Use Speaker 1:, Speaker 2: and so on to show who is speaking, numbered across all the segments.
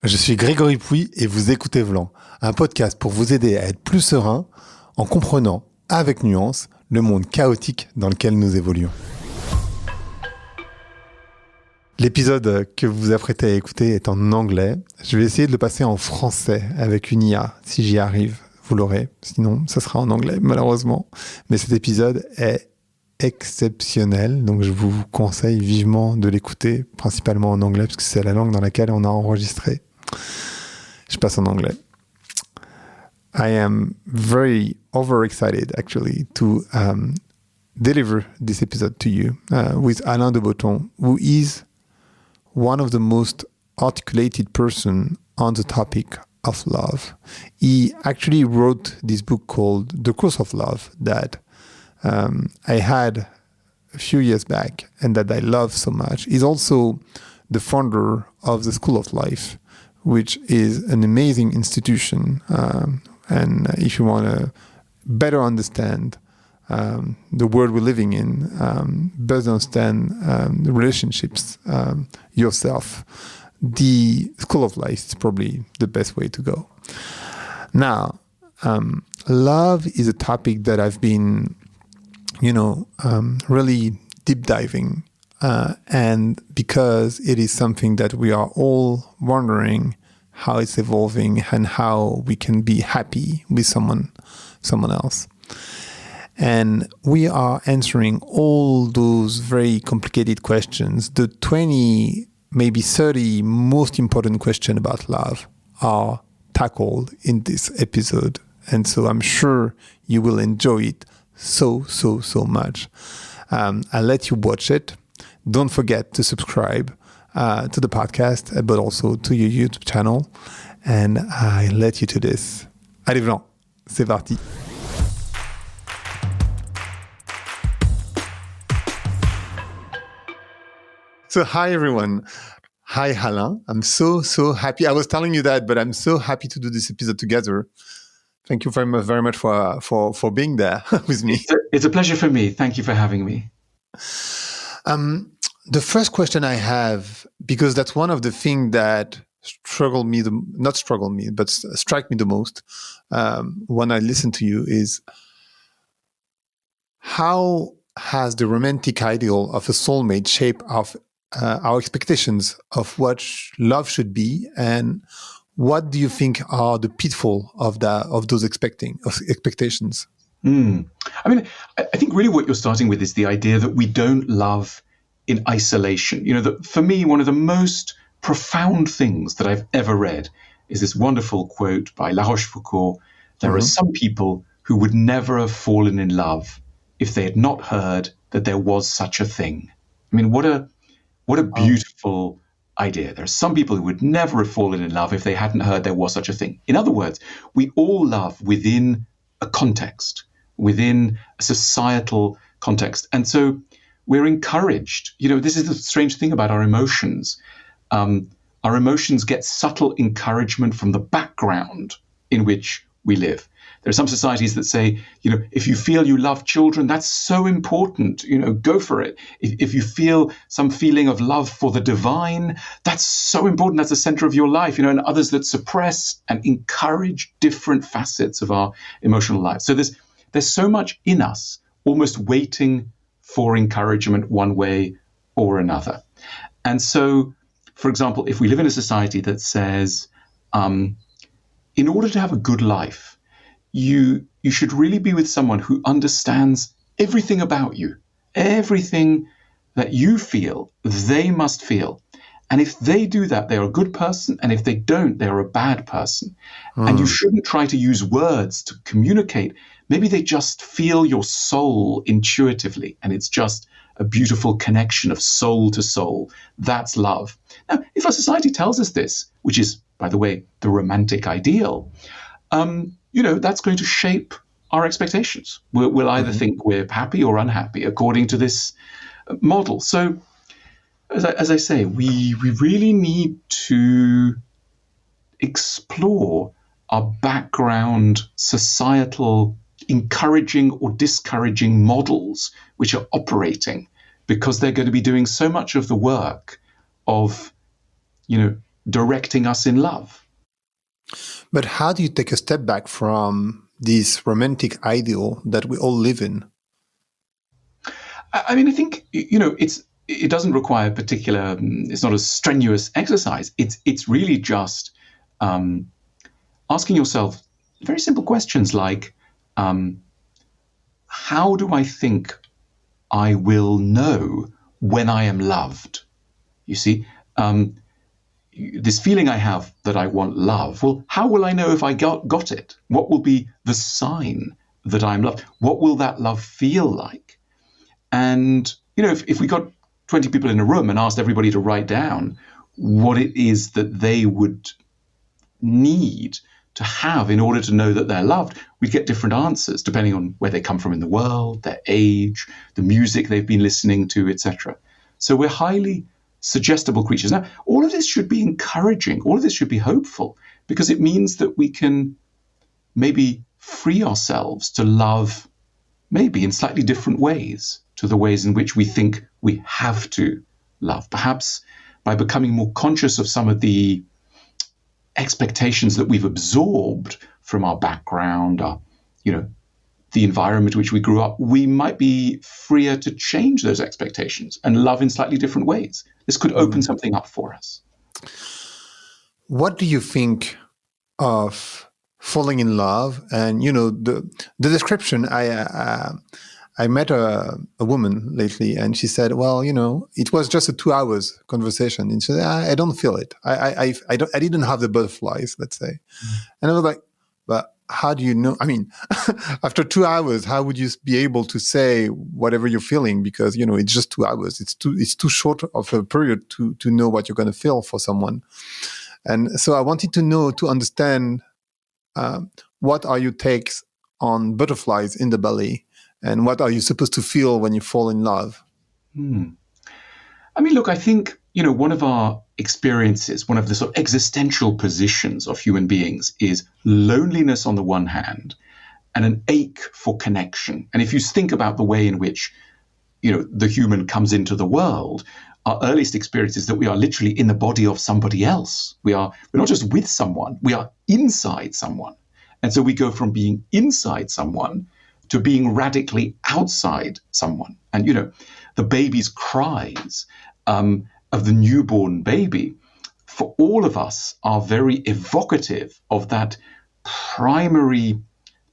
Speaker 1: Je suis Grégory Pouy et vous écoutez Vlan, un podcast pour vous aider à être plus serein en comprenant, avec nuance, le monde chaotique dans lequel nous évoluons. L'épisode que vous vous apprêtez à écouter est en anglais. Je vais essayer de le passer en français avec une IA. Si j'y arrive, vous l'aurez. Sinon, ça sera en anglais, malheureusement. Mais cet épisode est exceptionnel, donc je vous conseille vivement de l'écouter, principalement en anglais, parce que c'est la langue dans laquelle on a enregistré. Je passe en anglais. I am very overexcited, actually, to deliver this episode to you with Alain de Botton, who is one of the most articulated person on the topic of love. He actually wrote this book called The Course of Love that I had a few years back and that I love so much. He's also the founder of the School of Life, which is an amazing institution. And if you want to better understand the world we're living in, better understand the relationships yourself, the School of Life is probably the best way to go. Now, love is a topic that I've been, really deep diving, and because it is something that we are all wondering how it's evolving and how we can be happy with someone else. And we are answering all those very complicated questions. The 20, maybe 30 most important questions about love are tackled in this episode. And so I'm sure you will enjoy it so much. I'll let you watch it. Don't forget to subscribe to the podcast, but also to your YouTube channel. And I let you to this. Allez, Blanc, c'est parti. So hi, everyone. Hi, Alain. I'm so happy. I was telling you that, but I'm so happy to do this episode together. Thank you very much for being there with me.
Speaker 2: It's a pleasure for me. Thank you for having me.
Speaker 1: The first question I have, because that's one of the things that strike me the most when I listen to you, is how has the romantic ideal of a soulmate shaped our expectations of what love should be, and what do you think are the pitfalls of those expectations?
Speaker 2: I mean, I think really what you're starting with is the idea that we don't love in isolation. That for me, one of the most profound things that I've ever read is this wonderful quote by La Rochefoucauld. There are some people who would never have fallen in love if they had not heard that there was such a thing. I mean, what a beautiful idea. There are some people who would never have fallen in love if they hadn't heard there was such a thing. In other words, we all love within a context, within a societal context. And so we're encouraged. This is the strange thing about our emotions. Our emotions get subtle encouragement from the background in which we live. There are some societies that say, if you feel you love children, that's so important, go for it. If you feel some feeling of love for the divine, that's so important, that's the center of your life, and others that suppress and encourage different facets of our emotional life. So there's so much in us almost waiting for encouragement one way or another. And so, for example, if we live in a society that says, in order to have a good life, you should really be with someone who understands everything about you, everything that you feel, they must feel. And if they do that, they're a good person. And if they don't, they're a bad person. And you shouldn't try to use words to communicate. Maybe they just feel your soul intuitively. And it's just a beautiful connection of soul to soul. That's love. Now, if our society tells us this, which is, by the way, the romantic ideal, that's going to shape our expectations. We'll either think we're happy or unhappy according to this model. So, as I say, we really need to explore our background societal encouraging or discouraging models which are operating, because they're going to be doing so much of the work of, directing us in love.
Speaker 1: But how do you take a step back from this romantic ideal that we all live in?
Speaker 2: I mean, I think, it doesn't require particular, it's not a strenuous exercise. It's really just asking yourself very simple questions like, how do I think I will know when I am loved? You see, this feeling I have that I want love, well, how will I know if I got it? What will be the sign that I'm loved? What will that love feel like? And, if we got 20 people in a room and asked everybody to write down what it is that they would need to have in order to know that they're loved, we'd get different answers depending on where they come from in the world, their age, the music they've been listening to, etc. So we're highly suggestible creatures. Now, all of this should be encouraging. All of this should be hopeful, because it means that we can maybe free ourselves to love maybe in slightly different ways to the ways in which we think we have to love. Perhaps by becoming more conscious of some of the expectations that we've absorbed from our background, the environment in which we grew up, we might be freer to change those expectations and love in slightly different ways. This could open something up for us.
Speaker 1: What do you think of falling in love? And, the description, I met a woman lately, and she said, well, it was just a 2 hours conversation. And she said, I don't feel it. I didn't have the butterflies, let's say. And I was like, but how do you know? I mean, after 2 hours, how would you be able to say whatever you're feeling? Because, it's just 2 hours. It's too short of a period to know what you're going to feel for someone. And so I wanted to understand what are your takes on butterflies in the belly, and what are you supposed to feel when you fall in love?
Speaker 2: I mean, look, I think, one of our experiences, one of the sort of existential positions of human beings is loneliness on the one hand and an ache for connection. And if you think about the way in which, the human comes into the world, our earliest experience is that we are literally in the body of somebody else. We're not just with someone, we are inside someone. And so we go from being inside someone to being radically outside someone. And, the baby's cries of the newborn baby, for all of us, are very evocative of that primary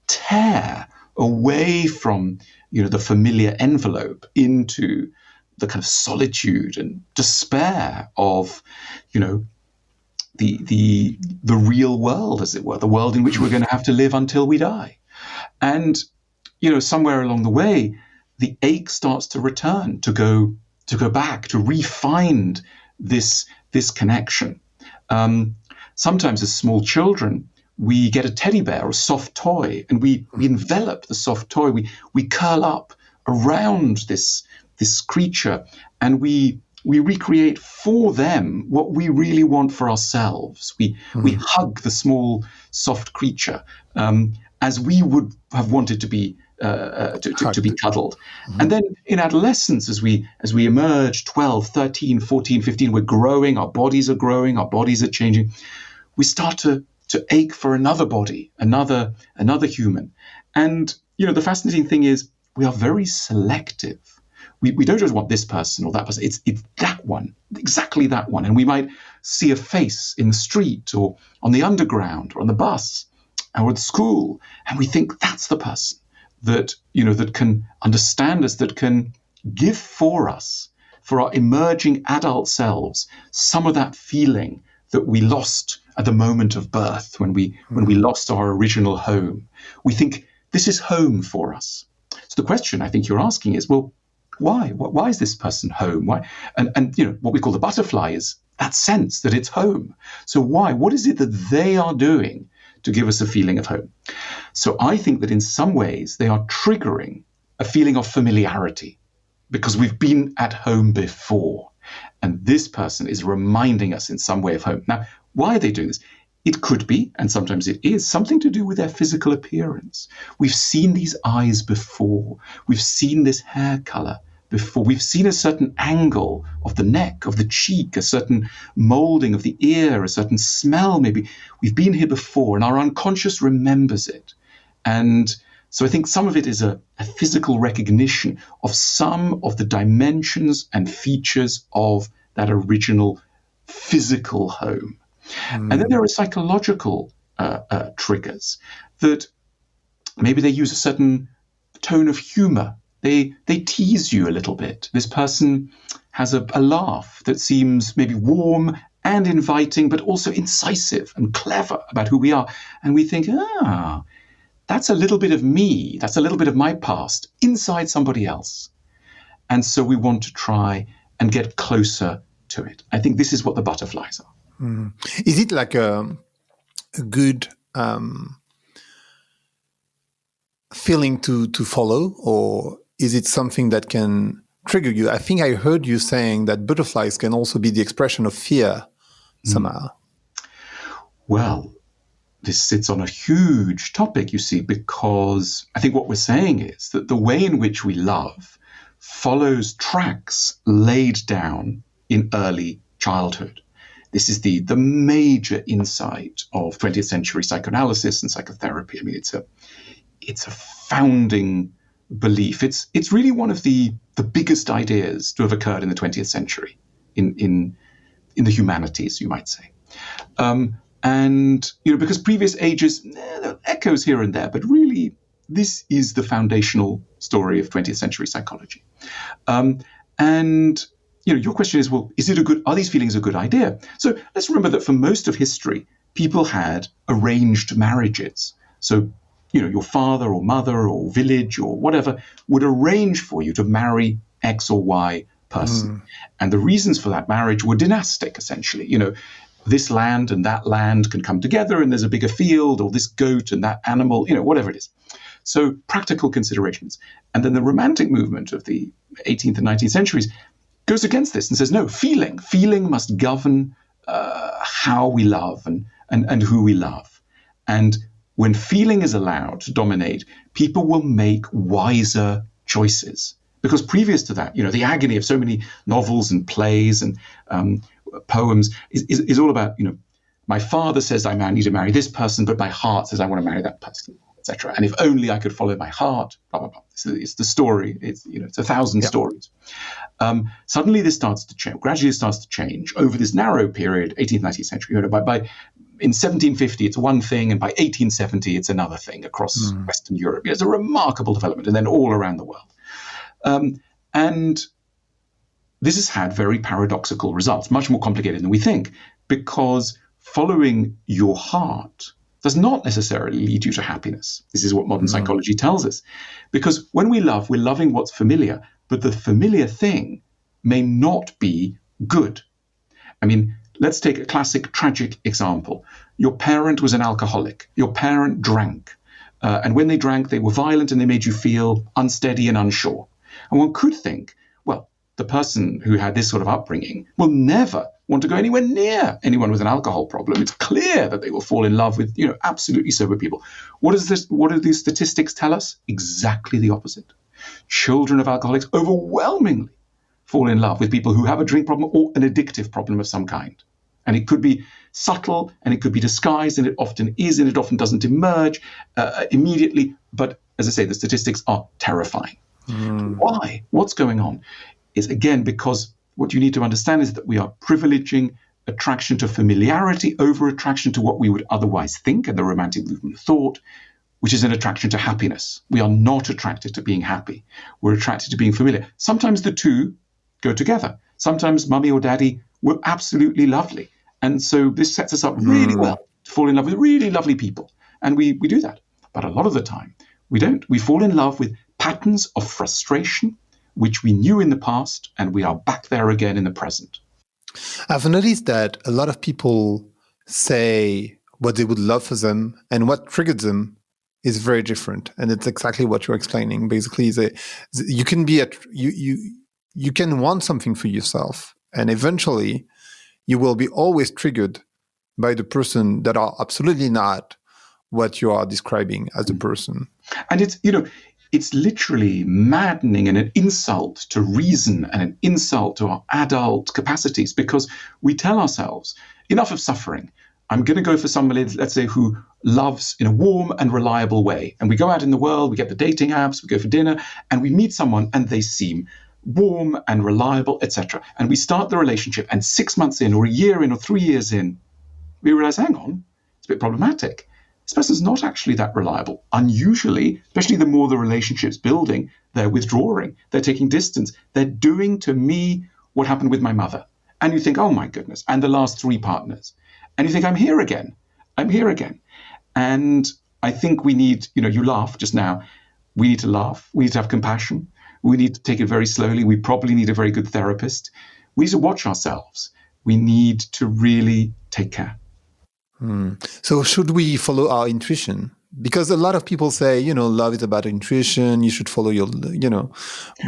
Speaker 2: tear away from, the familiar envelope into the kind of solitude and despair of, the real world, as it were, the world in which we're going to have to live until we die. And, somewhere along the way, the ache starts to return, to go back, to re-find this connection. Sometimes as small children, we get a teddy bear or a soft toy, and we envelop the soft toy. We curl up around this creature, and we recreate for them what we really want for ourselves. We hug the small soft creature as we would have wanted to be cuddled. And then in adolescence, as we emerge, 12, 13, 14, 15, we're growing, our bodies are changing. We start to ache for another body, another human. And, the fascinating thing is we are very selective. We don't just want this person or that person. It's that one, exactly that one. And we might see a face in the street or on the underground or on the bus or at school, and we think that's the person that can understand us, that can give for us, for our emerging adult selves, some of that feeling that we lost at the moment of birth, when we lost our original home. We think this is home for us. So the question I think you're asking is, well, why? Why is this person home? Why? And what we call the butterfly is that sense that it's home. So why? What is it that they are doing to give us a feeling of home? So I think that in some ways they are triggering a feeling of familiarity, because we've been at home before, and this person is reminding us in some way of home. Now, why are they doing this? It could be, and sometimes it is, something to do with their physical appearance. We've seen these eyes before. We've seen this hair color before. We've seen a certain angle of the neck, of the cheek, a certain molding of the ear, a certain smell maybe. We've been here before, and our unconscious remembers it. And so I think some of it is a physical recognition of some of the dimensions and features of that original physical home. And then there are psychological triggers that maybe they use a certain tone of humor. They tease you a little bit. This person has a laugh that seems maybe warm and inviting, but also incisive and clever about who we are. And we think, that's a little bit of me. That's a little bit of my past inside somebody else. And so we want to try and get closer to it. I think this is what the butterflies are.
Speaker 1: Is it like a good feeling to follow, or is it something that can trigger you? I think I heard you saying that butterflies can also be the expression of fear somehow.
Speaker 2: Well, this sits on a huge topic, you see, because I think what we're saying is that the way in which we love follows tracks laid down in early childhood. This is the major insight of 20th century psychoanalysis and psychotherapy. I mean, it's a founding belief. It's really one of the biggest ideas to have occurred in the 20th century in the humanities, you might say. And, because previous ages, there are echoes here and there, but really this is the foundational story of 20th century psychology. And your question is, well, are these feelings a good idea? So let's remember that for most of history, people had arranged marriages. So, your father or mother or village or whatever would arrange for you to marry X or Y person. And the reasons for that marriage were dynastic, essentially. This land and that land can come together and there's a bigger field, or this goat and that animal, whatever it is. So practical considerations. And then the romantic movement of the 18th and 19th centuries goes against this and says, no, feeling must govern how we love and who we love. And when feeling is allowed to dominate, people will make wiser choices. Because previous to that, the agony of so many novels and plays and poems is all about, my father says I need to marry this person, but my heart says I want to marry that person, etc. And if only I could follow my heart, blah, blah, blah. It's the story. It's 1,000 stories. Suddenly this starts to change. Gradually it starts to change over this narrow period, 18th, 19th century. In 1750, it's one thing, and by 1870, it's another thing across Western Europe. It's a remarkable development, and then all around the world. And this has had very paradoxical results, much more complicated than we think, because following your heart does not necessarily lead you to happiness. This is what modern psychology tells us. Because when we love, we're loving what's familiar, but the familiar thing may not be good. I mean, let's take a classic tragic example. Your parent was an alcoholic. Your parent drank. And when they drank, they were violent and they made you feel unsteady and unsure. And one could think, well, the person who had this sort of upbringing will never want to go anywhere near anyone with an alcohol problem. It's clear that they will fall in love with, absolutely sober people. What do these statistics tell us? Exactly the opposite. Children of alcoholics overwhelmingly fall in love with people who have a drink problem or an addictive problem of some kind. And it could be subtle and it could be disguised, and it often is, and it often doesn't emerge immediately. But as I say, the statistics are terrifying. Why? What's going on? Is again because what you need to understand is that we are privileging attraction to familiarity over attraction to what we would otherwise think, and the romantic movement of thought, which is an attraction to happiness. We are not attracted to being happy. We're attracted to being familiar. Sometimes the two go together. Sometimes mummy or daddy were absolutely lovely. And so this sets us up really well to fall in love with really lovely people. And we do that. But a lot of the time, we don't. We fall in love with patterns of frustration, which we knew in the past, and we are back there again in the present.
Speaker 1: I've noticed that a lot of people say what they would love for them and what triggered them is very different. And it's exactly what you're explaining. Basically, you can be you can want something for yourself, and eventually you will be always triggered by the person that are absolutely not what you are describing as a person.
Speaker 2: And it's, it's literally maddening and an insult to reason and an insult to our adult capacities, because we tell ourselves, enough of suffering. I'm going to go for somebody, let's say, who loves in a warm and reliable way. And we go out in the world, we get the dating apps, we go for dinner, and we meet someone and they seem warm and reliable, etc. And we start the relationship, and 6 months in, or a year in, or 3 years in, we realize, hang on, it's a bit problematic. This person's not actually that reliable. Unusually, especially the more the relationship's building, they're withdrawing, they're taking distance, they're doing to me what happened with my mother. And you think, oh my goodness, and the last 3 partners. And you think, I'm here again. And I think we need, you laugh just now. We need to laugh. We need to have compassion. We need to take it very slowly. We probably need a very good therapist. We need to watch ourselves. We need to really take care.
Speaker 1: So should we follow our intuition? Because a lot of people say, love is about intuition. You should follow your,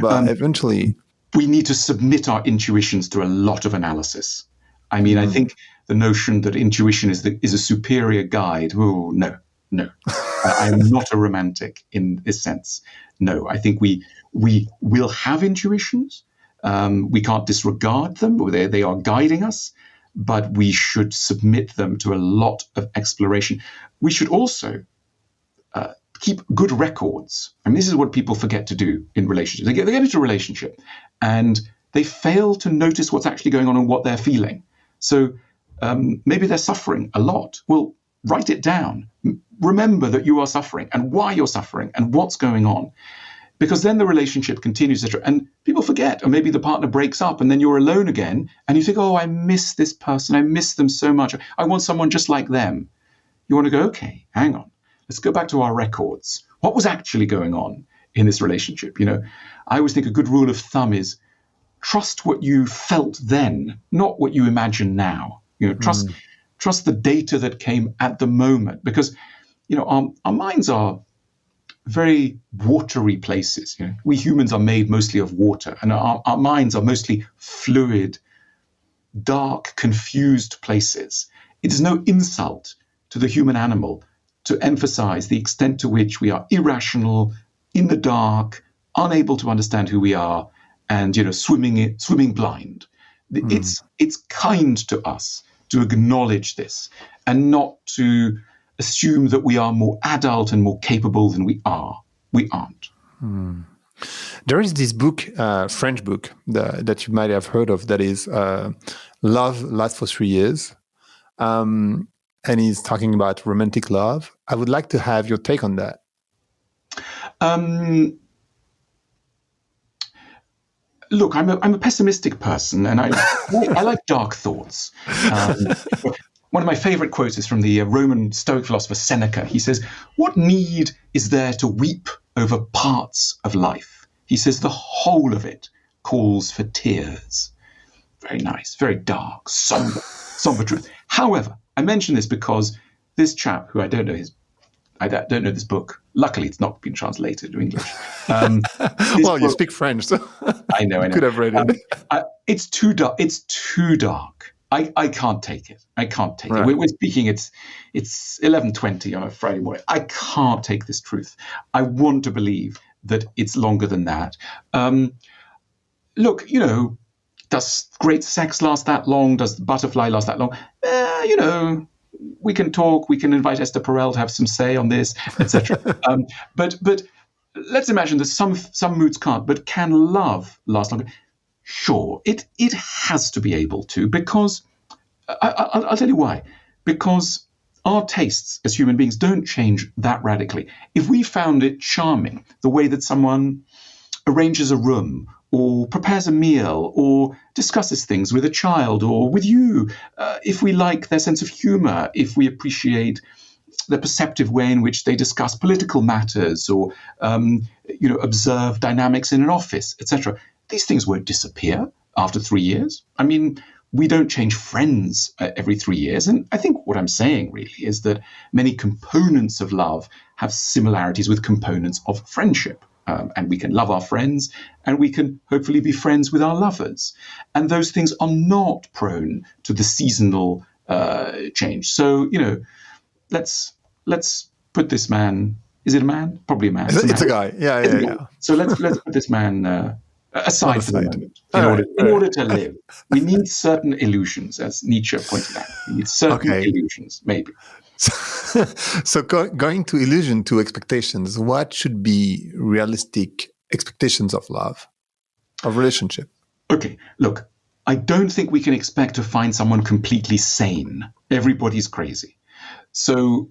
Speaker 1: but eventually...
Speaker 2: We need to submit our intuitions to a lot of analysis. I mean, I think the notion that intuition is a superior guide. Oh, no. I'm not a romantic in this sense. No, I think we will have intuitions. We can't disregard them. They are guiding us, but we should submit them to a lot of exploration. We should also keep good records. I mean, this is what people forget to do in relationships. They get into a relationship and they fail to notice what's actually going on and what they're feeling. So maybe they're suffering a lot. Well, write it down. Remember that you are suffering and why you're suffering and what's going on. Because then the relationship continues, etc. And people forget, or maybe the partner breaks up and then you're alone again and you think, oh, I miss this person. I miss them so much. I want someone just like them. You want to go, okay, hang on. Let's go back to our records. What was actually going on in this relationship? I always think a good rule of thumb is trust what you felt then, not what you imagine now. Trust the data that came at the moment, because our minds are very watery places. We humans are made mostly of water, and our minds are mostly fluid, dark, confused places. It is no insult to the human animal to emphasize the extent to which we are irrational, in the dark, unable to understand who we are, and swimming blind. It's kind to us to acknowledge this and not to assume that we are more adult and more capable than we are. We aren't.
Speaker 1: There is this book, French book, that you might have heard of, that is Love Lasts for 3 Years. And he's talking about romantic love. I would like to have your take on that.
Speaker 2: Look, I'm a pessimistic person, and I like dark thoughts. One of my favorite quotes is from the Roman Stoic philosopher Seneca. He says, "What need is there to weep over parts of life?" He says, "The whole of it calls for tears." Very nice, very dark, somber truth. However, I mention this because this chap, who I don't know this book. Luckily, it's not been translated to English.
Speaker 1: You speak French, so
Speaker 2: I know.
Speaker 1: Could have read it.
Speaker 2: It's too dark. It's too dark. I can't take it. Right. We're speaking. It's 11:20 on a Friday morning. I can't take this truth. I want to believe that it's longer than that. Look, does great sex last that long? Does the butterfly last that long? We can talk. We can invite Esther Perel to have some say on this, etc. But let's imagine that some moods can't. But can love last longer? Sure, it has to be able to, because I'll tell you why. Because our tastes as human beings don't change that radically. If we found it charming, the way that someone arranges a room, or prepares a meal, or discusses things with a child or with you, if we like their sense of humor, if we appreciate the perceptive way in which they discuss political matters, or observe dynamics in an office, etc., these things won't disappear after 3 years. I mean, we don't change friends every 3 years. And I think what I'm saying really is that many components of love have similarities with components of friendship. And we can love our friends, and we can hopefully be friends with our lovers. And those things are not prone to the seasonal change. So, let's put this man Is it a man? Probably a man.
Speaker 1: It's a guy. Yeah.
Speaker 2: So let's put this man aside for the moment. In order to live, we need certain illusions, as Nietzsche pointed out. We need certain illusions, maybe.
Speaker 1: So going to illusion, to expectations, what should be realistic expectations of love, of relationship?
Speaker 2: Okay, look, I don't think we can expect to find someone completely sane. Everybody's crazy. So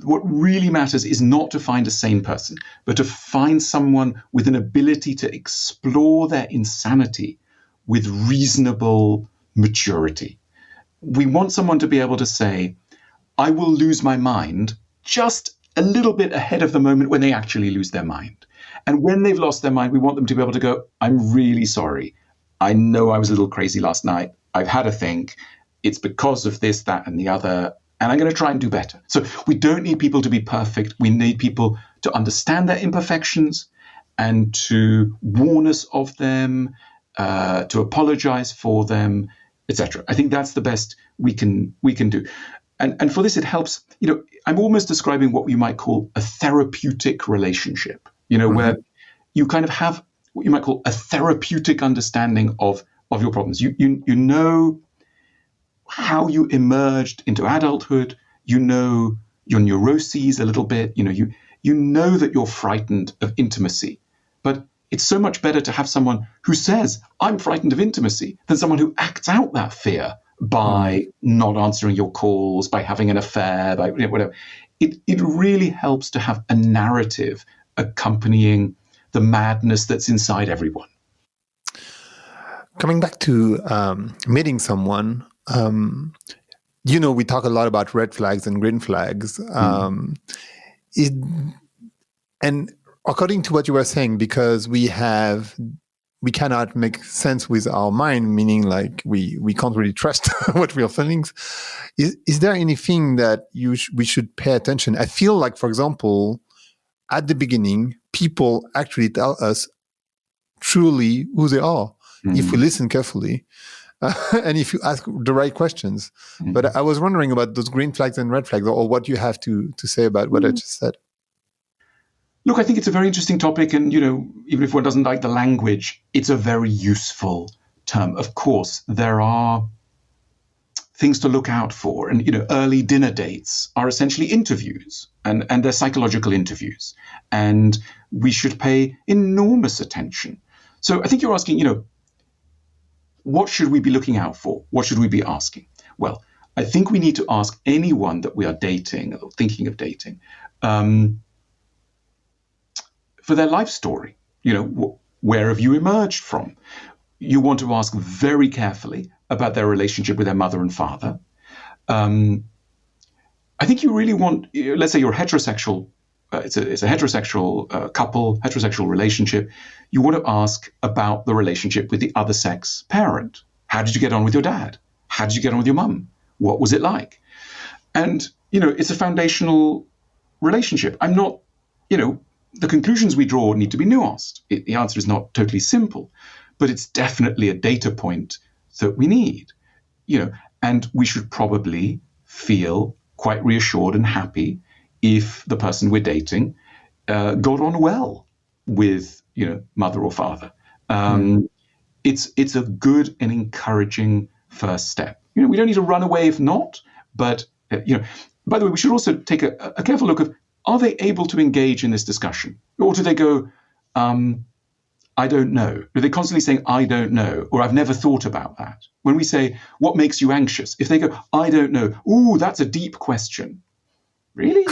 Speaker 2: what really matters is not to find a sane person, but to find someone with an ability to explore their insanity with reasonable maturity. We want someone to be able to say, I will lose my mind just a little bit ahead of the moment when they actually lose their mind. And when they've lost their mind, we want them to be able to go, I'm really sorry. I know I was a little crazy last night. I've had a think. It's because of this, that, and the other. And I'm going to try and do better. So we don't need people to be perfect. We need people to understand their imperfections and to warn us of them, to apologize for them, etc. I think that's the best we can do. And for this, it helps, I'm almost describing what you might call a therapeutic relationship, where you kind of have what you might call a therapeutic understanding of your problems. You know how you emerged into adulthood, you know your neuroses a little bit, you know that you're frightened of intimacy. But it's so much better to have someone who says, I'm frightened of intimacy, than someone who acts out that fear by not answering your calls, by having an affair, by whatever. It really helps to have a narrative accompanying the madness that's inside everyone.
Speaker 1: Coming back to meeting someone, we talk a lot about red flags and green flags. And according to what you were saying, because we cannot make sense with our mind, meaning like we can't really trust what we are feeling. Is there anything that we should pay attention? I feel like, for example, at the beginning, people actually tell us truly who they are if we listen carefully. And if you ask the right questions. But I was wondering about those green flags and red flags, or what you have to say about what I just said.
Speaker 2: Look, I think it's a very interesting topic. And, even if one doesn't like the language, it's a very useful term. Of course, there are things to look out for. And, early dinner dates are essentially interviews, and they're psychological interviews. And we should pay enormous attention. So I think you're asking, what should we be looking out for? What should we be asking? Well, I think we need to ask anyone that we are dating or thinking of dating for their life story. Where have you emerged from? You want to ask very carefully about their relationship with their mother and father. I think you really want, let's say you're heterosexual, it's a heterosexual couple, heterosexual relationship. You want to ask about the relationship with the other sex parent. How did you get on with your dad? How did you get on with your mum? What was it like? And, it's a foundational relationship. I'm not, the conclusions we draw need to be nuanced. The answer is not totally simple, but it's definitely a data point that we need, and we should probably feel quite reassured and happy if the person we're dating got on well with, mother or father. It's a good and encouraging first step. We don't need to run away if not, but, by the way, we should also take a careful look of, are they able to engage in this discussion? Or do they go, I don't know? Are they constantly saying, I don't know, or I've never thought about that? When we say, what makes you anxious? If they go, I don't know, ooh, that's a deep question. Really?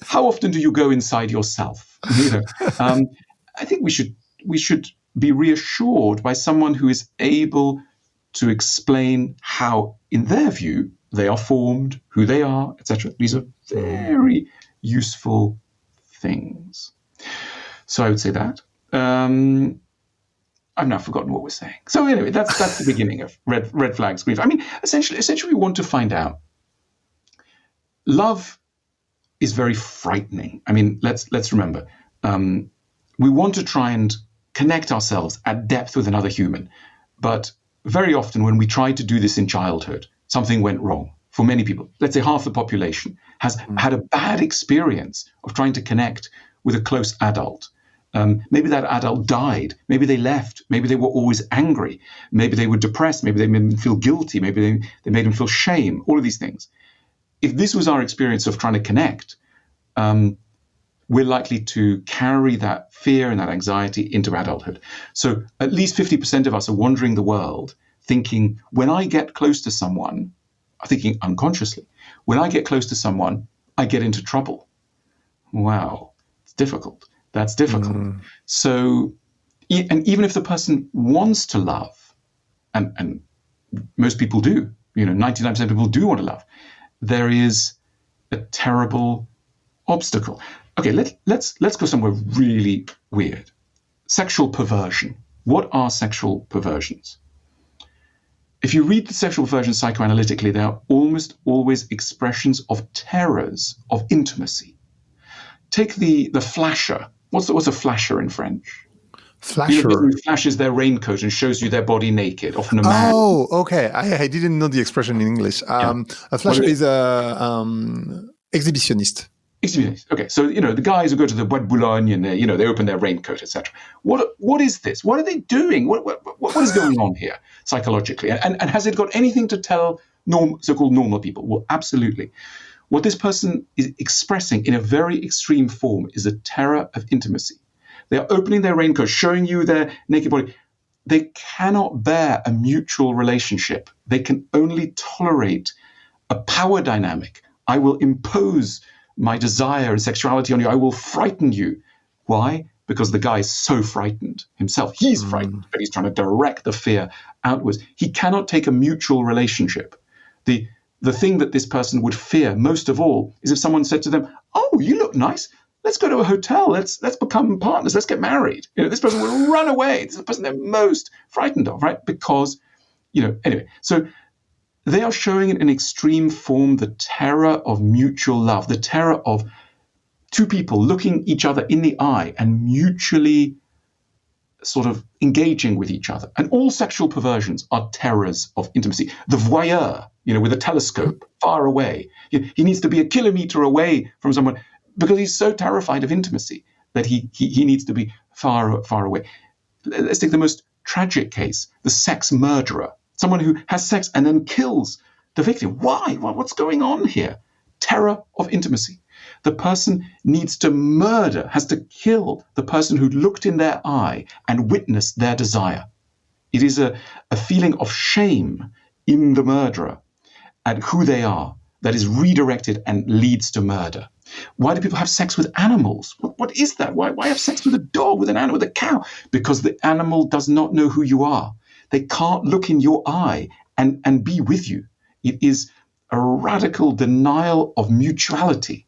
Speaker 2: How often do you go inside yourself? I think we should be reassured by someone who is able to explain how, in their view, they are formed, who they are, etc. These are very useful things. So I would say that. I've now forgotten what we're saying. So anyway, that's the beginning of red flags, green flags. I mean, essentially, we want to find out. Love is very frightening. I mean, let's remember, we want to try and connect ourselves at depth with another human, but very often when we tried to do this in childhood, something went wrong. for many people, let's say half the population, has had a bad experience of trying to connect with a close adult. Maybe that adult died. Maybe they left. Maybe they were always angry. Maybe they were depressed. Maybe they made them feel guilty. Maybe they made them feel shame. All of these things. If this was our experience of trying to connect, we're likely to carry that fear and that anxiety into adulthood. So at least 50% of us are wandering the world thinking, when I get close to someone, thinking unconsciously, when I get close to someone, I get into trouble. Wow, it's difficult. That's difficult. So, and even if the person wants to love, and most people do, 99% of people do want to love, there is a terrible obstacle. Okay, let's go somewhere really weird. Sexual perversion. What are sexual perversions? If you read the sexual perversions psychoanalytically, they are almost always expressions of terrors of intimacy. Take the flasher. What's a flasher in French?
Speaker 1: Flasher.
Speaker 2: Who flashes their raincoat and shows you their body naked, often a man.
Speaker 1: Oh, okay. I didn't know the expression in English. A flasher is a exhibitionist.
Speaker 2: Exhibitionist. Okay, so the guys who go to the Bois de Boulogne and they open their raincoat, etc. What is this? What are they doing? What is going on here psychologically? And has it got anything to tell so-called normal people? Well, absolutely. What this person is expressing in a very extreme form is a terror of intimacy. They are opening their raincoat, showing you their naked body. They cannot bear a mutual relationship. They can only tolerate a power dynamic. I will impose my desire and sexuality on you. I will frighten you. Why? Because the guy is so frightened himself. He's frightened, but he's trying to direct the fear outwards. He cannot take a mutual relationship. The thing that this person would fear most of all is if someone said to them, "Oh, you look nice. Let's go to a hotel. Let's become partners. Let's get married." This person will run away. This is the person they're most frightened of, right? Because, anyway. So they are showing in an extreme form the terror of mutual love, the terror of two people looking each other in the eye and mutually sort of engaging with each other. And all sexual perversions are terrors of intimacy. The voyeur, with a telescope far away, he needs to be a kilometer away from someone because he's so terrified of intimacy that he needs to be far, far away. Let's take the most tragic case, the sex murderer, someone who has sex and then kills the victim. Why? What's going on here? Terror of intimacy. The person needs to murder, has to kill the person who looked in their eye and witnessed their desire. It is a feeling of shame in the murderer at who they are that is redirected and leads to murder. Why do people have sex with animals? What is that? Why have sex with a dog, with an animal, with a cow? Because the animal does not know who you are. They can't look in your eye and be with you. It is a radical denial of mutuality.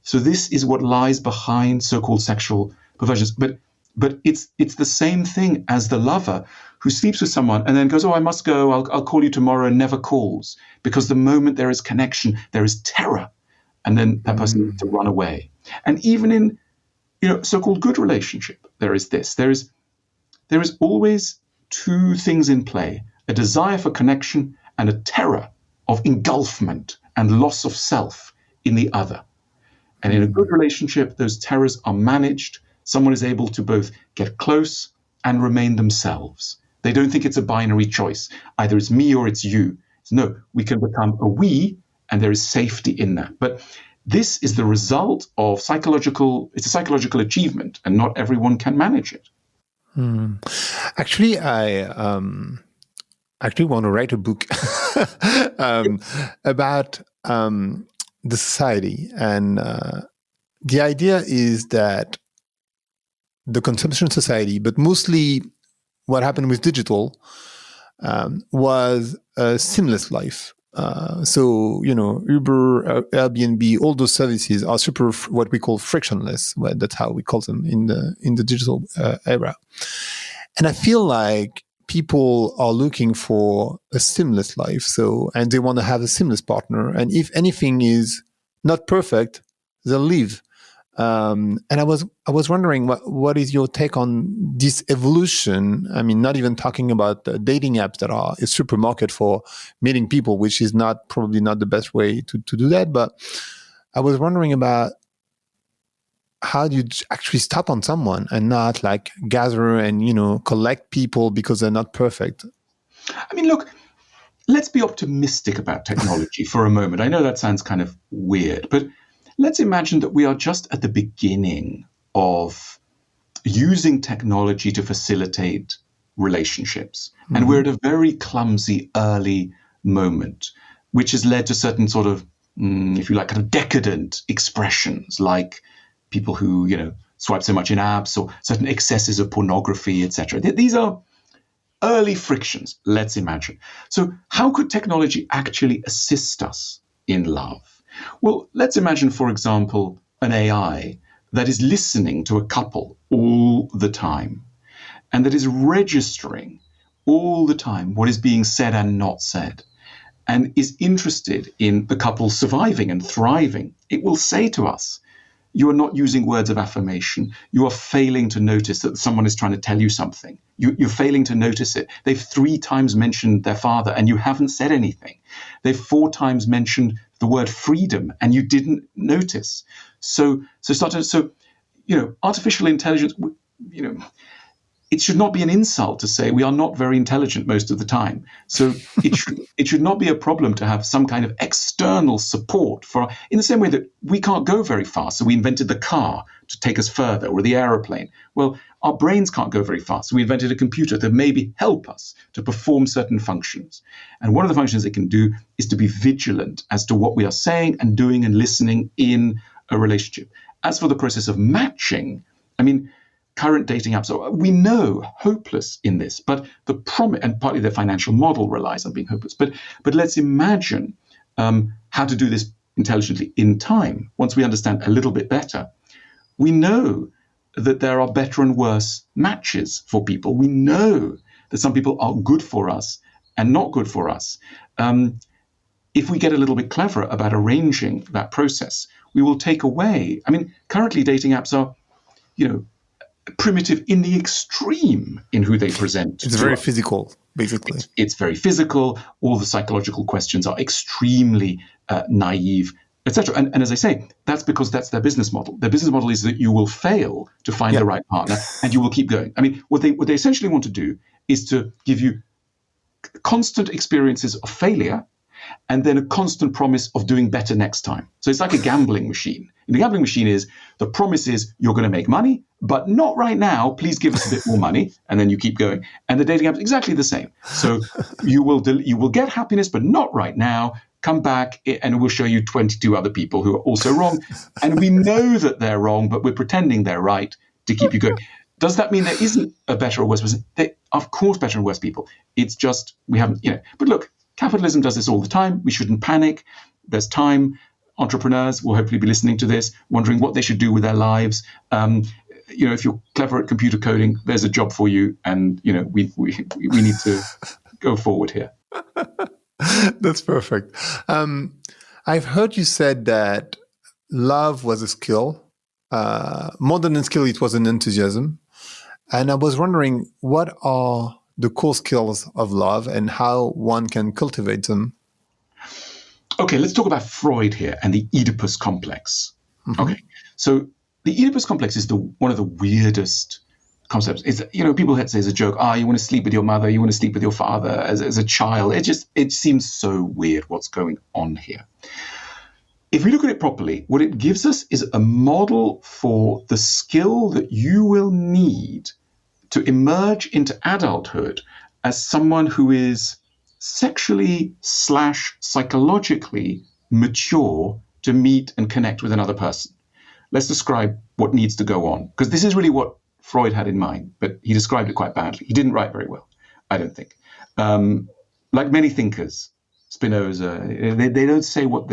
Speaker 2: So this is what lies behind so-called sexual perversions. But it's the same thing as the lover who sleeps with someone and then goes, "Oh, I must go. I'll call you tomorrow," and never calls. Because the moment there is connection, there is terror. And then that person needs to run away. And even in so-called good relationship, there is this. There is always two things in play: a desire for connection and a terror of engulfment and loss of self in the other. And in a good relationship, those terrors are managed. Someone is able to both get close and remain themselves. They don't think it's a binary choice. Either it's me or it's you. No, we can become a we, and there is safety in that. But this is the result of it's a psychological achievement, and not everyone can manage it.
Speaker 1: Actually, I want to write a book about the society. And the idea is that the consumption society, but mostly what happened with digital, was a seamless life. So, Uber, Airbnb, all those services are super, what we call frictionless. Well, that's how we call them in the digital era. And I feel like people are looking for a seamless life. And they want to have a seamless partner. And if anything is not perfect, they'll leave. And I was wondering what is your take on this evolution? I mean, not even talking about dating apps that are a supermarket for meeting people, which is probably not the best way to do that. But I was wondering about how do you actually stop on someone and not like gather and, collect people because they're not perfect?
Speaker 2: I mean, look, let's be optimistic about technology for a moment. I know that sounds kind of weird, but let's imagine that we are just at the beginning of using technology to facilitate relationships. Mm-hmm. And we're at a very clumsy early moment, which has led to certain sort of, if you like, kind of decadent expressions, like people who, swipe so much in apps, or certain excesses of pornography, etc. These are early frictions, let's imagine. So how could technology actually assist us in love? Well, let's imagine, for example, an AI that is listening to a couple all the time and that is registering all the time what is being said and not said and is interested in the couple surviving and thriving. It will say to us, you are not using words of affirmation. You are failing to notice that someone is trying to tell you something. You're failing to notice it. They've 3 times mentioned their father and you haven't said anything. They've 4 times mentioned the word freedom and you didn't notice. So artificial intelligence, it should not be an insult to say we are not very intelligent most of the time. So it should not be a problem to have some kind of external support in the same way that we can't go very fast. So we invented the car to take us further, or the aeroplane. Well, our brains can't go very fast. So we invented a computer to maybe help us to perform certain functions. And one of the functions it can do is to be vigilant as to what we are saying and doing and listening in a relationship. As for the process of matching, I mean, current dating apps are, we know, hopeless in this, but the promise, and partly their financial model relies on being hopeless. But let's imagine how to do this intelligently in time. Once we understand a little bit better, we know that there are better and worse matches for people. We know that some people are good for us and not good for us. If we get a little bit clever about arranging that process, we will take away. I mean, currently dating apps are, primitive in the extreme in who they present.
Speaker 1: It's very physical, basically.
Speaker 2: It's very physical. All the psychological questions are extremely naive, etc. And as I say, that's because that's their business model. Their business model is that you will fail to find the right partner and you will keep going. I mean, what they essentially want to do is to give you constant experiences of failure and then a constant promise of doing better next time. So it's like a gambling machine. And the gambling machine is, the promise is you're going to make money, but not right now. Please give us a bit more money. And then you keep going. And the dating app is exactly the same. So you will get happiness, but not right now. Come back and we'll show you 22 other people who are also wrong. And we know that they're wrong, but we're pretending they're right to keep you going. Does that mean there isn't a better or worse person? There, of course, better and worse people. It's just, we haven't, but look, capitalism does this all the time. We shouldn't panic. There's time. Entrepreneurs will hopefully be listening to this, wondering what they should do with their lives. If you're clever at computer coding, there's a job for you. And, we need to go forward here.
Speaker 1: That's perfect. I've heard you said that love was a skill. More than a skill, it was an enthusiasm. And I was wondering, what are the core skills of love and how one can cultivate them?
Speaker 2: Okay, let's talk about Freud here and the Oedipus complex. Mm-hmm. Okay, so the Oedipus complex is one of the weirdest concepts. It's, people say as a joke, you want to sleep with your mother, you want to sleep with your father as a child. It seems so weird what's going on here. If we look at it properly, what it gives us is a model for the skill that you will need to emerge into adulthood as someone who is sexually / psychologically mature to meet and connect with another person. Let's describe what needs to go on, because this is really what Freud had in mind, but he described it quite badly. He didn't write very well, I don't think. Like many thinkers, Spinoza, they don't say what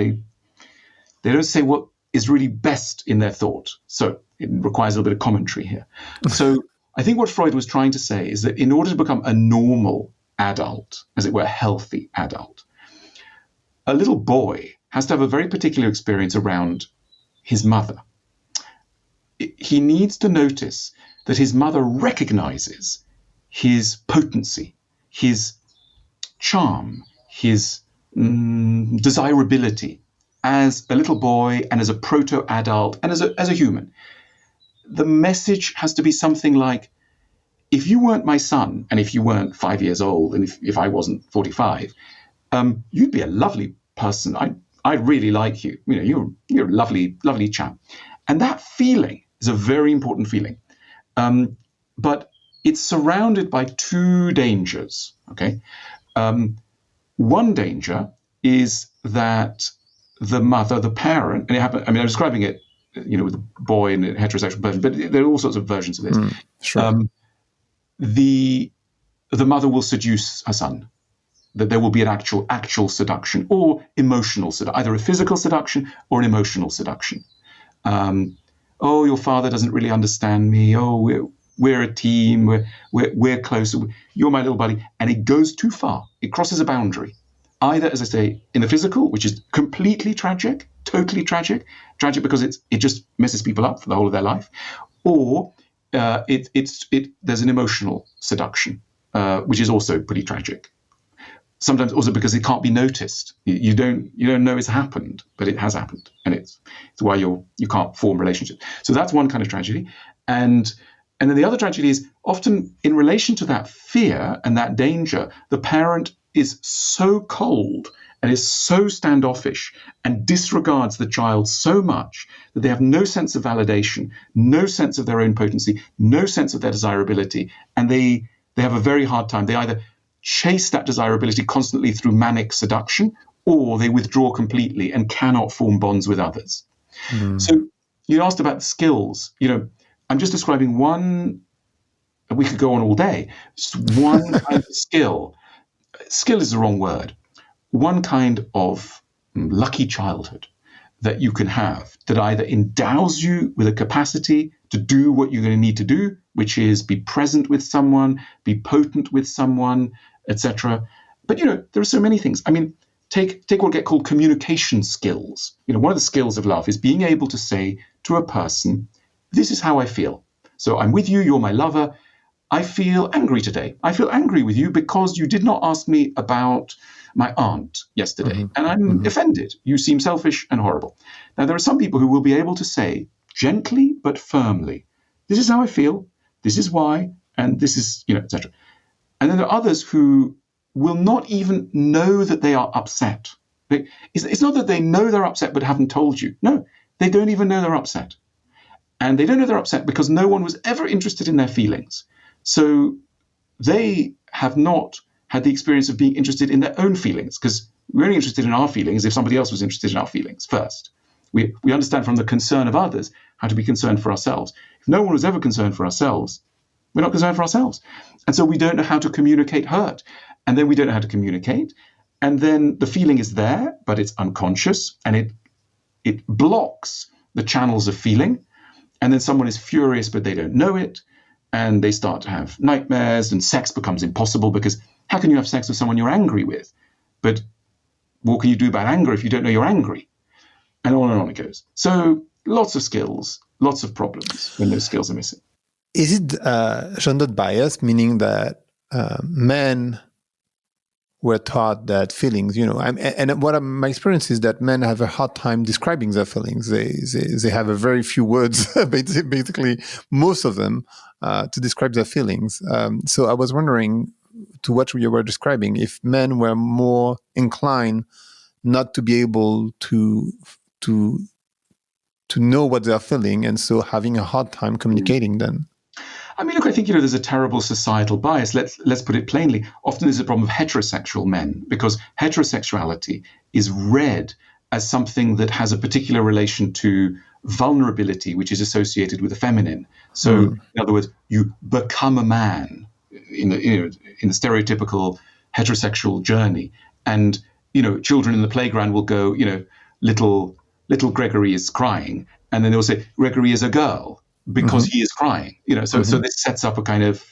Speaker 2: is really best in their thought. So it requires a little bit of commentary here. So I think what Freud was trying to say is that in order to become a normal adult, as it were, a healthy adult, a little boy has to have a very particular experience around his mother. he needs to notice that his mother recognizes his potency, his charm, his desirability as a little boy and as a proto-adult and as a human. The message has to be something like, if you weren't my son, and if you weren't 5 years old, and if I wasn't 45, you'd be a lovely person. I really like you. You know, you're a lovely, lovely chap. And that feeling is a very important feeling. But it's surrounded by two dangers, okay? One danger is that the mother, the parent, and I'm describing it, you know, with a boy and a heterosexual person, but there are all sorts of versions of this.
Speaker 1: Sure.
Speaker 2: The mother will seduce her son, that there will be an actual seduction or emotional seduction, either a physical seduction or an emotional seduction. Oh, your father doesn't really understand me. Oh, we're a team. We're close. You're my little buddy. And it goes too far. It crosses a boundary. Either, as I say, in the physical, which is completely tragic, totally tragic because it just messes people up for the whole of their life, or there's an emotional seduction, which is also pretty tragic. Sometimes also because it can't be noticed. You don't know it's happened, but it has happened, and it's why you can't form relationships. So that's one kind of tragedy, and then the other tragedy is often in relation to that fear and that danger. The parent is so cold and is so standoffish and disregards the child so much that they have no sense of validation, no sense of their own potency, no sense of their desirability, and they have a very hard time. They either chase that desirability constantly through manic seduction, or they withdraw completely and cannot form bonds with others. So you asked about skills. You know, I'm just describing one. We could go on all day. Just one kind of skill. Skill is the wrong word. One kind of lucky childhood that you can have that either endows you with a capacity to do what you're going to need to do, which is be present with someone, be potent with someone, etc. But, you know, there are so many things. I mean, take what get called communication skills. You know, one of the skills of love is being able to say to a person, this is how I feel. So I'm with you, you're my lover. I feel angry today. I feel angry with you because you did not ask me about my aunt yesterday, and I'm offended. You seem selfish and horrible. Now, there are some people who will be able to say gently but firmly, this is how I feel, this is why, and this is, you know, etc. And then there are others who will not even know that they are upset. It's not that they know they're upset but haven't told you. No, they don't even know they're upset. And they don't know they're upset because no one was ever interested in their feelings. So they have not had the experience of being interested in their own feelings, because we're only interested in our feelings if somebody else was interested in our feelings first. We understand from the concern of others how to be concerned for ourselves. If no one was ever concerned for ourselves, we're not concerned for ourselves. And so we don't know how to communicate hurt. And then we don't know how to communicate. And then the feeling is there, but it's unconscious, and it blocks the channels of feeling. And then someone is furious, but they don't know it. And they start to have nightmares, and sex becomes impossible, because how can you have sex with someone you're angry with? But what can you do about anger if you don't know you're angry? And on it goes. So lots of skills, lots of problems when those skills are missing.
Speaker 1: Is it gendered bias, meaning that men were taught that feelings, you know, and my experience is that men have a hard time describing their feelings. They have a very few words, basically most of them, to describe their feelings. So I was wondering, to what you were describing, if men were more inclined not to be able to know what they're feeling, and so having a hard time communicating them.
Speaker 2: I mean, look, I think, you know, there's a terrible societal bias. Let's put it plainly. Often there's a problem of heterosexual men, because heterosexuality is read as something that has a particular relation to vulnerability, which is associated with the feminine. So, in other words, you become a man in the stereotypical heterosexual journey, and, you know, children in the playground will go, you know, little Gregory is crying, and then they'll say Gregory is a girl, because he is crying, you know. So this sets up a kind of,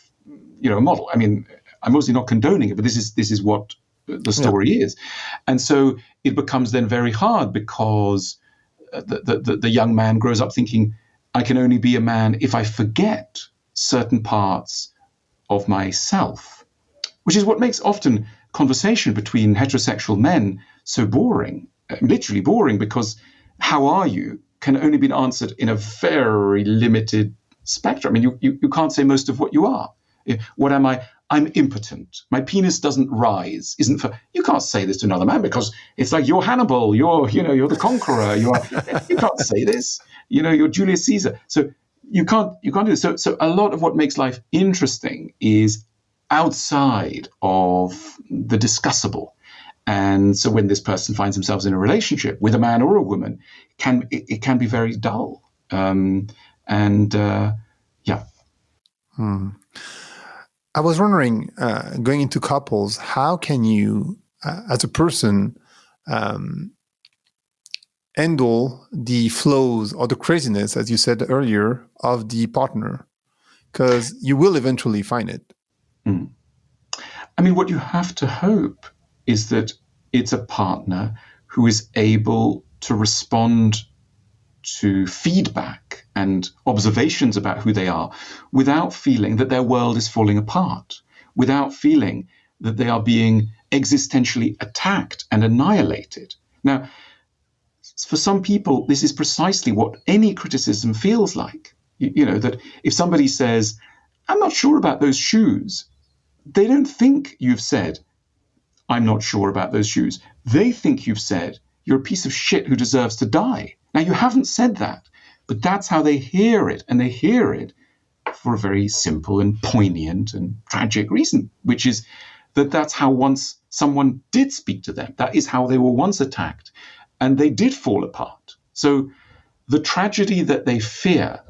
Speaker 2: you know, a model. I mean, I'm mostly not condoning it, but this is what the story is, and so it becomes then very hard, because the young man grows up thinking, I can only be a man if I forget certain parts of myself, which is what makes often conversation between heterosexual men so boring, literally boring, because how are you can only be answered in a very limited spectrum. I mean, you can't say most of what you are. What am I? I'm impotent. My penis doesn't rise. You can't say this to another man because it's like you're Hannibal. You're the conqueror. You can't say this. You're Julius Caesar. So you can't do this. So a lot of what makes life interesting is outside of the discussable. And so when this person finds themselves in a relationship with a man or a woman, it can be very dull.
Speaker 1: I was wondering, going into couples, how can you, as a person, handle the flows or the craziness, as you said earlier, of the partner? Because you will eventually find it.
Speaker 2: Mm. I mean, what you have to hope is that it's a partner who is able to respond to feedback and observations about who they are without feeling that their world is falling apart, without feeling that they are being existentially attacked and annihilated. Now, for some people, this is precisely what any criticism feels like. That if somebody says, I'm not sure about those shoes, they don't think you've said, I'm not sure about those shoes. They think you've said, you're a piece of shit who deserves to die. Now, you haven't said that, but that's how they hear it. And they hear it for a very simple and poignant and tragic reason, which is that that's how once someone did speak to them. That is how they were once attacked. And they did fall apart. So the tragedy that they fear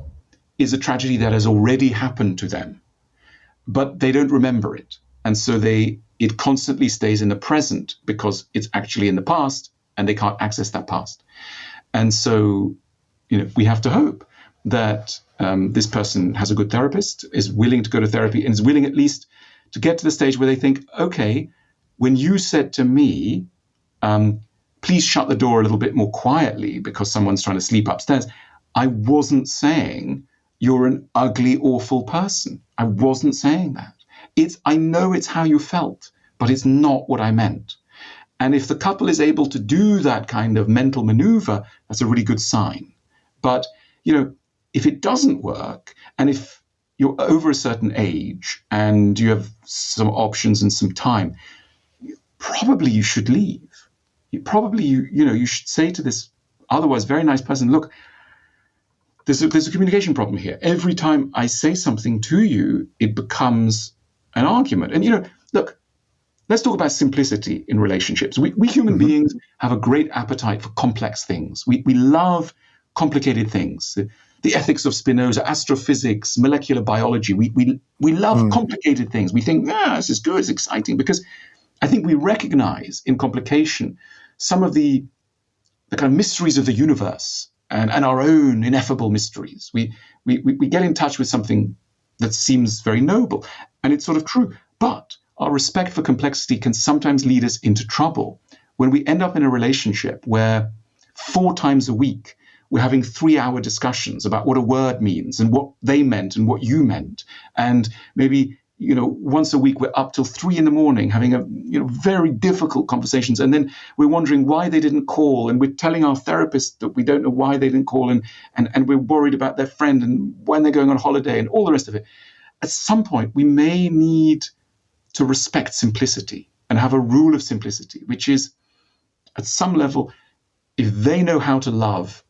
Speaker 2: is a tragedy that has already happened to them, but they don't remember it. And so it constantly stays in the present because it's actually in the past and they can't access that past. And so, we have to hope that this person has a good therapist, is willing to go to therapy, and is willing at least to get to the stage where they think, okay, when you said to me, please shut the door a little bit more quietly because someone's trying to sleep upstairs, I wasn't saying you're an ugly, awful person. I wasn't saying that. I know it's how you felt, but it's not what I meant. And if the couple is able to do that kind of mental maneuver, that's a really good sign. But, if it doesn't work, and if you're over a certain age and you have some options and some time, probably you should leave. You should say to this otherwise very nice person, look, there's a communication problem here. Every time I say something to you, it becomes an argument. And, look, let's talk about simplicity in relationships. We human beings have a great appetite for complex things. We love complicated things. The ethics of Spinoza, astrophysics, molecular biology. We love complicated things. We think, this is good, it's exciting, because I think we recognize in complication some of the kind of mysteries of the universe and our own ineffable mysteries. We get in touch with something that seems very noble, and it's sort of true. But our respect for complexity can sometimes lead us into trouble when we end up in a relationship where 4 times a week we're having 3-hour discussions about what a word means and what they meant and what you meant. And maybe, once a week we're up till 3 a.m. having very difficult conversations. And then we're wondering why they didn't call. And we're telling our therapist that we don't know why they didn't call. And we're worried about their friend and when they're going on holiday and all the rest of it. At some point, we may need to respect simplicity and have a rule of simplicity, which is, at some level, if they know how to love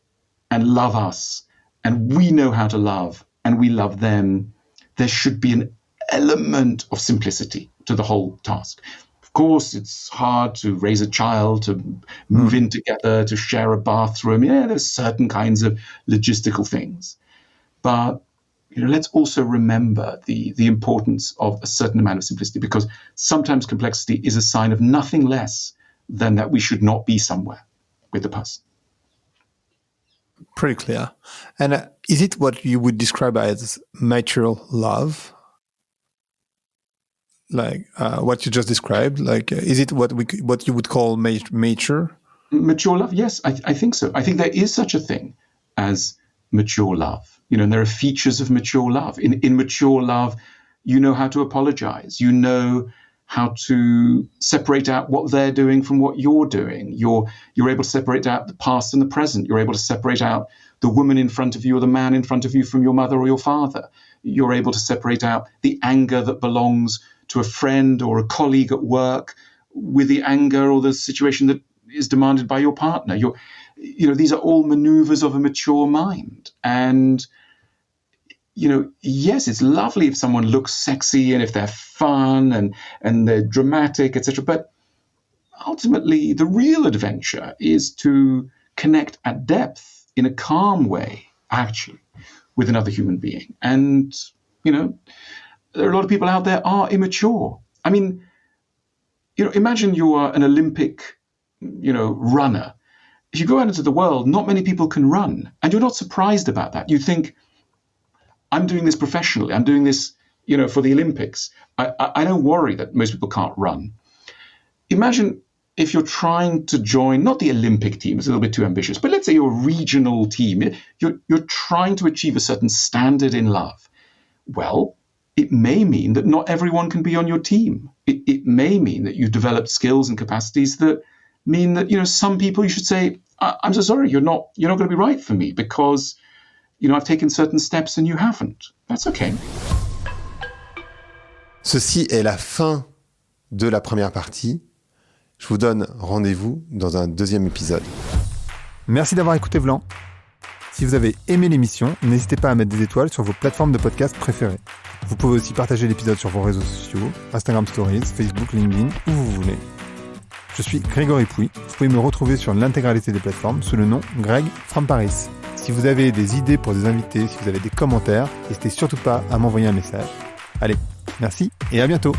Speaker 2: and love us, and we know how to love and we love them, there should be an element of simplicity to the whole task. Of course, it's hard to raise a child, to move in together, to share a bathroom. There's certain kinds of logistical things. But let's also remember the importance of a certain amount of simplicity, because sometimes complexity is a sign of nothing less than that we should not be somewhere with the person.
Speaker 1: Pretty clear. And is it what you would describe as mature love? Like what you just described? Like, is it what you would call mature?
Speaker 2: Mature love? Yes, I think so. I think there is such a thing as mature love. And there are features of mature love. In mature love, you know how to apologize. You know how to separate out what they're doing from what you're doing. You're able to separate out the past and the present. You're able to separate out the woman in front of you or the man in front of you from your mother or your father. You're able to separate out the anger that belongs to a friend or a colleague at work with the anger or the situation that is demanded by your partner. These are all maneuvers of a mature mind. And yes, it's lovely if someone looks sexy and if they're fun and they're dramatic, etc. But ultimately, the real adventure is to connect at depth in a calm way, actually, with another human being. And, there are a lot of people out there are immature. I mean, imagine you are an Olympic, runner. If you go out into the world, not many people can run. And you're not surprised about that. You think, I'm doing this professionally. I'm doing this, for the Olympics. I don't worry that most people can't run. Imagine if you're trying to join, not the Olympic team, it's a little bit too ambitious, but let's say you're a regional team. You're trying to achieve a certain standard in love. Well, it may mean that not everyone can be on your team. It may mean that you've developed skills and capacities that mean that, some people you should say, I'm so sorry, you're not going to be right for me because I've taken certain steps and you haven't. That's okay.
Speaker 1: Ceci est la fin de la première partie. Je vous donne rendez-vous dans un deuxième épisode. Merci d'avoir écouté Vlan. Si vous avez aimé l'émission, n'hésitez pas à mettre des étoiles sur vos plateformes de podcast préférées. Vous pouvez aussi partager l'épisode sur vos réseaux sociaux, Instagram Stories, Facebook, LinkedIn, où vous voulez. Je suis Grégory Pouy. Vous pouvez me retrouver sur l'intégralité des plateformes sous le nom Greg from Paris. Si vous avez des idées pour des invités, si vous avez des commentaires, n'hésitez surtout pas à m'envoyer un message. Allez, merci et à bientôt.